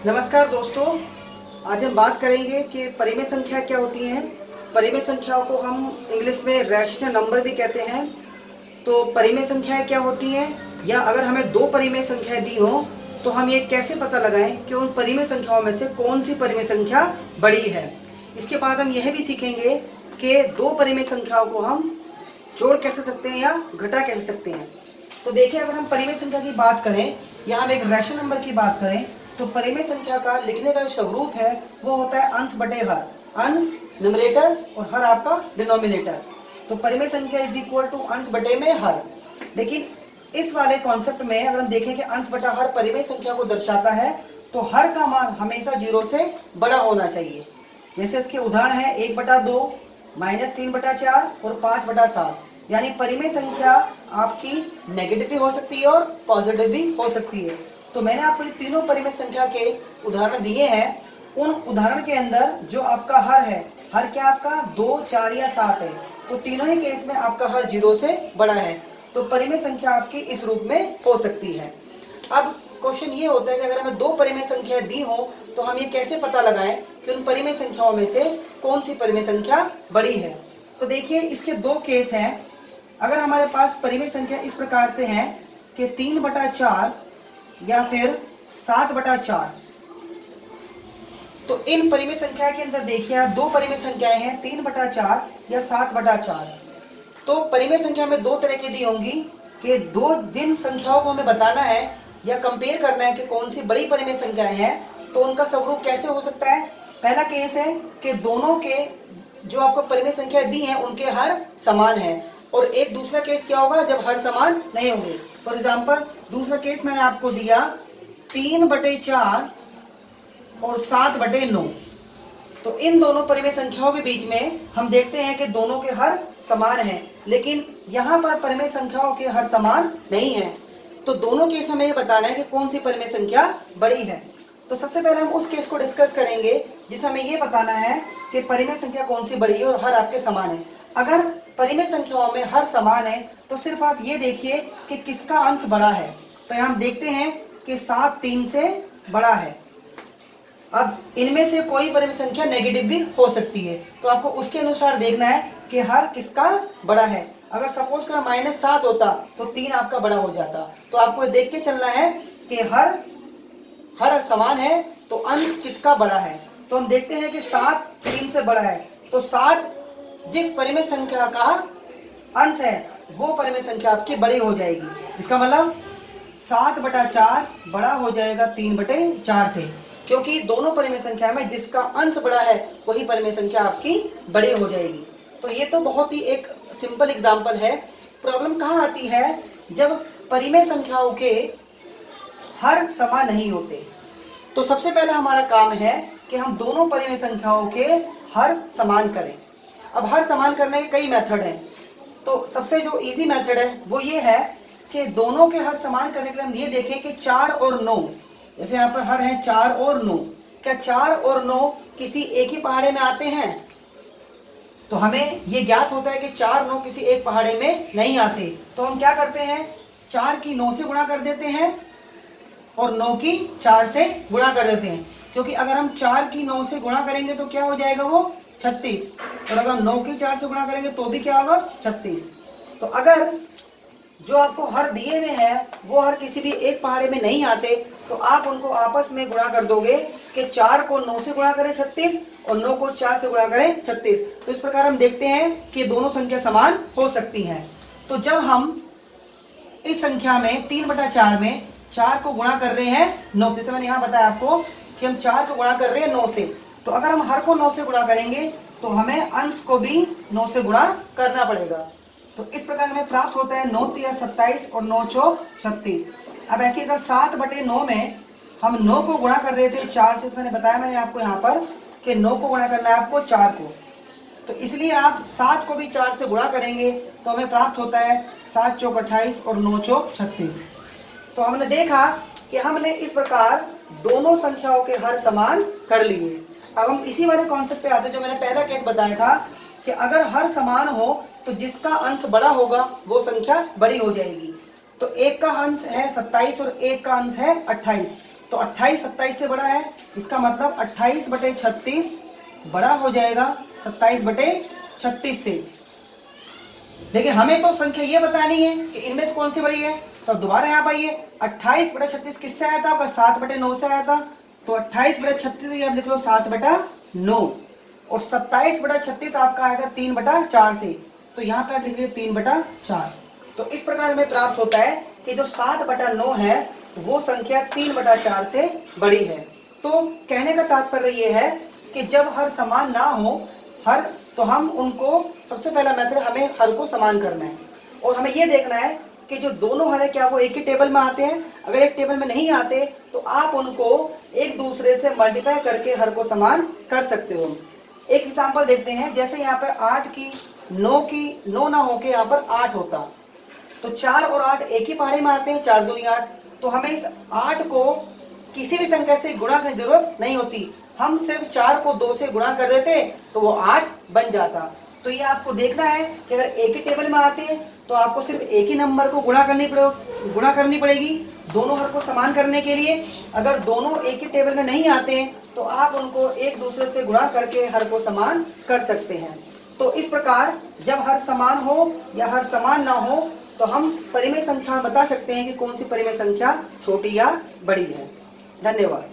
नमस्कार दोस्तों, आज हम बात करेंगे कि परिमेय संख्या क्या होती हैं। परिमेय संख्याओं को हम इंग्लिश में रैशनल नंबर भी कहते हैं। तो परिमेय संख्याएं क्या होती हैं, या अगर हमें दो परिमेय संख्याएं दी हो तो हम ये कैसे पता लगाएं कि उन परिमेय संख्याओं में से कौन सी परिमेय संख्या बड़ी है। इसके बाद हम यह भी सीखेंगे कि दो परिमेय संख्याओं को हम जोड़ कैसे सकते हैं या घटा कैसे सकते हैं। तो देखिए, अगर हम परिमेय संख्या की बात करें या हम एक रैशनल नंबर की बात करें तो परिमेय संख्या का लिखने का जो स्वरूप है वो होता है अंश बटे हर। अंश न्यूमरेटर और हर आपका डिनोमिनेटर। तो परिमेय संख्या इज इक्वल टू अंश बटे में हर। लेकिन इस वाले कॉन्सेप्ट में अगर हम देखें कि अंश बटा हर परिमेय संख्या को दर्शाता है तो हर का मान हमेशा 0 से बड़ा होना चाहिए। जैसे इसके उदाहरण है 1/2, -3/4 और 5/7। यानी परिमेय संख्या आपकी नेगेटिव भी हो सकती है और पॉजिटिव भी हो सकती है। तो मैंने आपको जो तीनों परिमेय संख्या के उदाहरण दिए हैं, उन उदाहरण के अंदर जो आपका हर है, हर क्या आपका 2, 4 या 7 है, तो तीनों ही केस में आपका हर 0 से बड़ा है। तो परिमेय संख्या आपकी इस रूप में हो सकती है। अब क्वेश्चन ये होता है कि अगर हमें दो परिमेय संख्याएं दी हो तो हम ये कैसे पता लगाएं कि उन परिमेय संख्याओं में से कौन सी परिमेय संख्या बड़ी है। तो देखिए, इसके दो केस हैं। अगर हमारे पास परिमेय संख्या इस प्रकार से है कि 3/4 या फिर 7/4, तो इन परिमेय संख्या के अंदर देखिए आप, दो परिमेय संख्याएं हैं 3/4 या 7/4। तो परिमेय संख्या में दो तरह की दी होंगी कि दो जिन संख्याओं को हमें बताना है या कंपेयर करना है कि कौन सी बड़ी परिमेय संख्याएं हैं, तो उनका स्वरूप कैसे हो सकता है। पहला केस है कि दोनों के जो आपको परिमेय संख्या दी है उनके हर समान है, और एक दूसरा केस क्या होगा जब हर समान नहीं होंगे। फॉर एग्जाम्पल, दूसरा केस मैंने आपको दिया 3/4 और 7/9। तो इन दोनों परिमेय संख्याओं के बीच में हम देखते हैं कि दोनों के हर समान हैं, लेकिन यहाँ पर परिमेय संख्याओं के हर समान नहीं है। तो दोनों केस हमें ये बताना है कि कौन सी परिमेय संख्या बड़ी है। तो सबसे पहले हम उस केस को डिस्कस करेंगे जिसमें हमें ये बताना है कि परिमेय संख्या कौन सी बड़ी है और हर आपके समान है। अगर परिमेय संख्याओं में हर समान है तो सिर्फ आप ये देखिए कि किसका अंश बड़ा है। तो यहाँ हम देखते हैं कि 7 3 से बड़ा है। अब इनमें से कोई परिमेय संख्या नेगेटिव भी हो सकती है, तो आपको उसके अनुसार देखना है कि हर किसका बड़ा है। अगर सपोज करो -7 होता तो 3 आपका बड़ा हो जाता। तो आपको देख के चलना है कि हर समान है तो अंश किसका बड़ा है। तो हम देखते हैं कि 7 3 से बड़ा है, तो 7 जिस परिमेय संख्या का अंश है वो परिमेय संख्या आपकी बड़ी हो जाएगी। इसका मतलब 7/4 बड़ा हो जाएगा 3/4 से, क्योंकि दोनों परिमेय संख्या में जिसका अंश बड़ा है वही परिमेय संख्या आपकी बड़ी हो जाएगी। तो ये तो बहुत ही एक सिंपल एग्जांपल है। प्रॉब्लम कहाँ आती है, जब परिमेय संख्याओं के हर समान नहीं होते। तो सबसे पहले हमारा काम है कि हम दोनों परिमेय संख्याओं के हर समान करें। अब हर समान करने के कई मेथड हैं। तो सबसे जो इजी मेथड है वो ये है कि दोनों के हर समान करने के लिए हम ये देखें कि 4 और 9, जैसे यहाँ पर हर है 4 और 9, क्या 4 और 9 किसी एक ही पहाड़े में आते हैं। तो हमें ये ज्ञात होता है कि 4 9 किसी एक पहाड़े में नहीं आते। तो हम क्या करते हैं, 4 की 9 से गुणा कर देते हैं और 9 की 4 से गुणा कर देते हैं, क्योंकि अगर हम 4 की 9 से गुणा करेंगे तो क्या हो जाएगा वो 36, और अगर हम 9 की 4 से गुणा करेंगे तो भी क्या होगा 36। तो अगर जो आपको हर दिए हुए हैं वो हर किसी भी एक पहाड़े में नहीं आते, तो आप उनको आपस में गुणा कर दोगे कि 4 को 9 से गुणा करें 36 और 9 को 4 से गुणा करें 36। तो इस प्रकार हम देखते हैं कि दोनों संख्या समान हो सकती हैं। तो जब हम इस संख्या में 3/4 में 4 को गुणा कर रहे हैं 9 से, मैंने यहाँ बताया आपको कि हम 4 को गुणा कर रहे हैं 9 से, तो अगर हम हर को 9 से गुणा करेंगे तो हमें अंश को भी 9 से गुणा करना पड़ेगा। तो इस प्रकार हमें प्राप्त होता है 9 3 27 और 9 4 36। अब ऐसे अगर 7/9 में हम 9 को गुणा कर रहे थे 4 से, मैंने बताया मैंने आपको यहाँ पर कि 9 को गुणा करना है आपको 4 को, तो इसलिए आप 7 को भी 4 से गुणा करेंगे तो हमें प्राप्त होता है 7 चौक 28 और 9 चौक 36। तो हमने देखा कि हमने इस प्रकार दोनों संख्याओं के हर समान कर लिए। अब हम इसी वाले कॉन्सेप्ट पे आते हैं जो मैंने पहला केस बताया था कि अगर हर समान हो तो जिसका अंश बड़ा होगा वो संख्या बड़ी हो जाएगी। तो एक का अंश है 27 और एक का अंश है 28। तो 28 27 से बड़ा है, इसका मतलब 28/36 बड़ा हो जाएगा 27/36 से। देखिए हमें तो संख्या ये बतानी है कि इनमें से कौन सी बड़ी है। तो दोबारा यहाँ पर ये 28/36 किससे आया था आपका? 7/9 से आया था। तो 28/36 आप लिख लो 7/9, और 27/36 आपका आया था 3/4 से। तो यहाँ पे आप लिख लीजिए 3/4। तो इस प्रकार हमें प्राप्त होता है कि जो 7/9 है वो संख्या 3/4 से बड़ी है। तो कहने का तात्पर्य ये है कि जब हर समान ना हो, हर, तो हम उनको, सबसे पहला मेथड हमें हर को समान करना है, और हमें ये देखना है कि जो दोनों हर है क्या वो एक ही टेबल में आते हैं। अगर एक टेबल में नहीं आते तो आप उनको एक दूसरे से मल्टीप्लाई करके हर को समान कर सकते हो। एक एग्जांपल देखते हैं, जैसे यहाँ पर 8 की 9 ना होके यहाँ पर 8 होता, तो 4 और 8 एक ही पहाड़े में आते हैं, 4 दूनी 8। तो हमें इस 8 को किसी भी संख्या से गुणा करने की जरूरत नहीं होती, हम सिर्फ 4 को 2 से गुणा कर देते तो वो 8 बन जाता। तो ये आपको देखना है कि अगर एक ही टेबल में आते हैं तो आपको सिर्फ एक ही नंबर को गुणा करनी पड़ेगी दोनों हर को समान करने के लिए। अगर दोनों एक ही टेबल में नहीं आते हैं तो आप उनको एक दूसरे से गुणा करके हर को समान कर सकते हैं। तो इस प्रकार जब हर समान हो या हर समान ना हो तो हम परिमेय संख्या बता सकते हैं कि कौन सी परिमेय संख्या छोटी या बड़ी है। धन्यवाद।